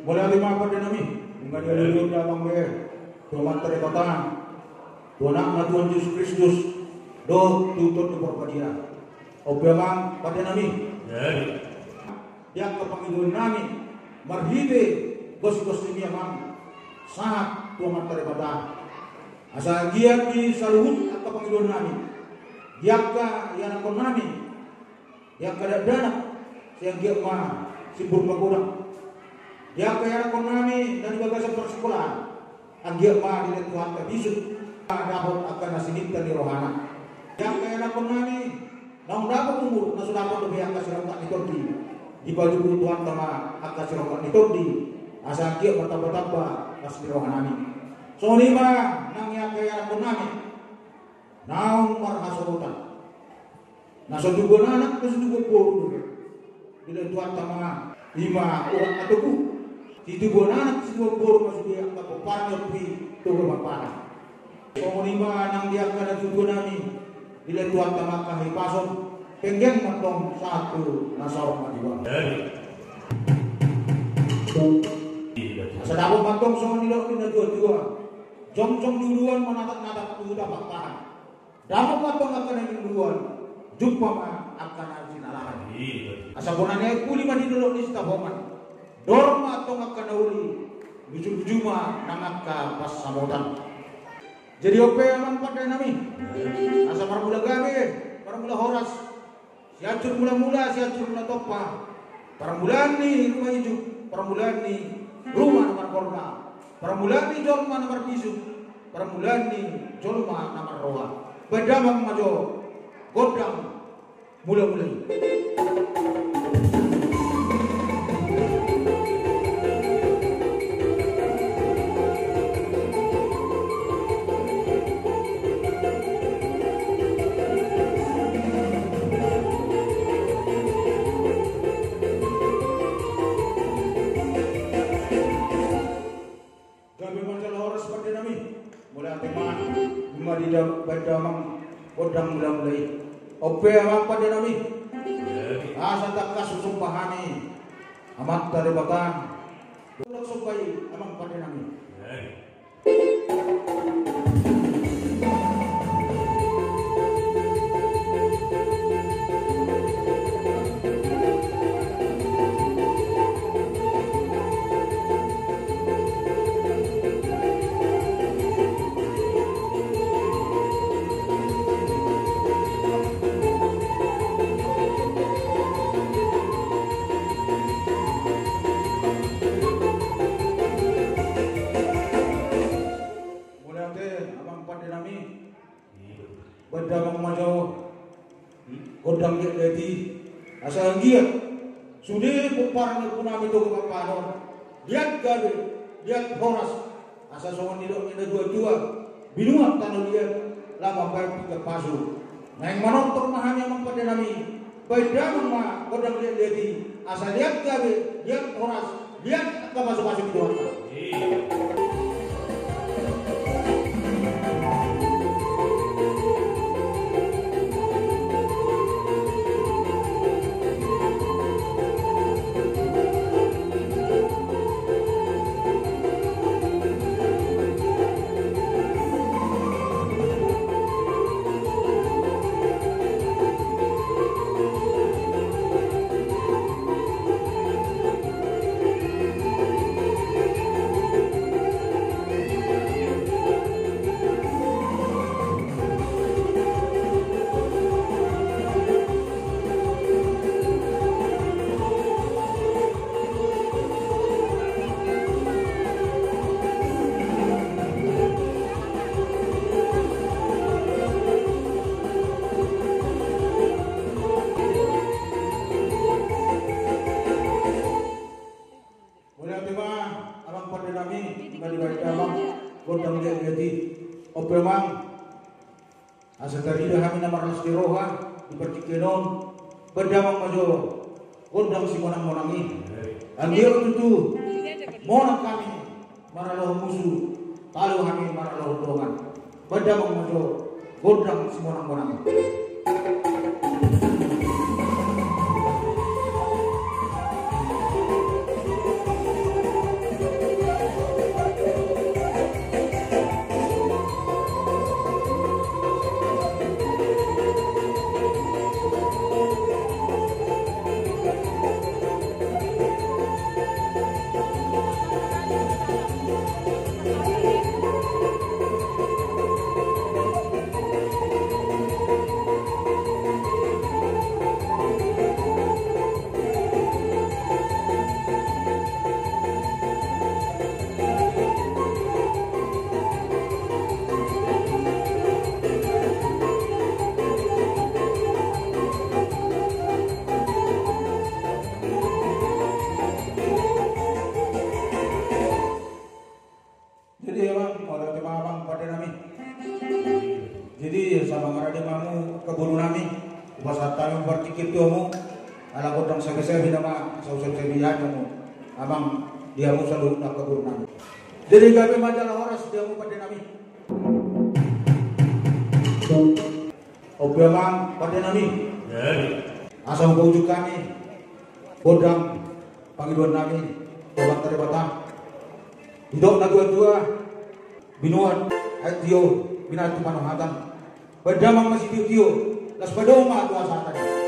Mulai lima apa dinami? Enggak dia dulu dalam be. Tuhan terikatan. Tuhan anak Tuhan Yesus Kristus. Do tutut kepercayaan. Obamang pada nami. Dia kepanggil nami. Marhide gos-gos ini amang. Sangat Tuhan terikatan. Asal giat di saluhut atau panggil nami. Giaka yang akon nami. Yang kada dana. Yang giat mah sibur magurang. Dia kaya akon nami dan bagasan persekolahan. Ang giat mah di Tuhan kabisut. Dapat akan nasinipkan di rohana. Dia kaya akon nami. Nang dapat umur na sudah dapat lebih akan sirangkat itordi. Di baju Tuhan tama akan sirangkat itordi. Asa giat bertambah-tambah nas di rohana nami. So lima nang ya kaya akon nami. Naung marhasotan. Nasa dugo na anak nasa dugo puro. Bila Tuhan tama lima orang ataku. Di dugo na anak nasa dugo puro masuk dia ang parnyot pi tugo mapana. So lima nang dia kada dugo nami. Bila Tuhan tama kahipason penggeng matong satu nasawak madiwa. Sa dapat matong so nilo na dua-dua. Jom-jom duluan manatak-natak tu dapat tahan. Dapat matong akan yang duluan. Jumpa ma akan arjin alahan. Asa bonannya kuli mah di dulu ni setaboman. Dorma atong akan nauli. Bijum-bijuma nangaka pas samotan. Jadi ope amang pada nami. Asa mula gabe, mula horas. Siacur mula-mula, siacur mula topa. Paramulan ni rumah hijau, paramulan ni rumah nomor korma. Paramulan ni jolma nomor bisu. Paramulan ni jolma nomor roa. Bedamang majo. Godang mula-mulai. Gabi macam horas pada nami. Mulai teman, mari dah bedamang godang mula-mulai. Ope amang pada nami. Asa tak kasusumpahani. Amat taribatan. Tulak supaya amang pada nami. Bedamang majo godang dia lagi asal giat sudah puparnya punami itu kepanon lihat gabe lihat horas asal soal nilok ini dua-dua binuat tanah lihat lama baik tiga pasu nah yang menonton mahanya mang pada nami bedamang mah godang dia lagi asal lihat gabe lihat horas lihat ke masuk-masuk itu godang dia jadi opemang asa tadi dah kami nama ras diroha dipercikenon berdamang majo godang si monang-monangi anggil itu monang kami maraloh musuh talu kami maraloh dongan berdamang majo godang si monang-monangi ikit mo, ala ko dang sabi-sabi nama sa usap-sabihan mo, amang dia mo sa loob na kabur namin. Jadi kami madalang oras, dia mo pada namin. Opiamang pada namin. Asal baujuk kami, bodang Panginoon namin, Tuhan Taribata. Hidup na dua-dua, binuat at Diyo, binatu panahatan. Padamang masih Diyo, las padong mga tuwa sa atin.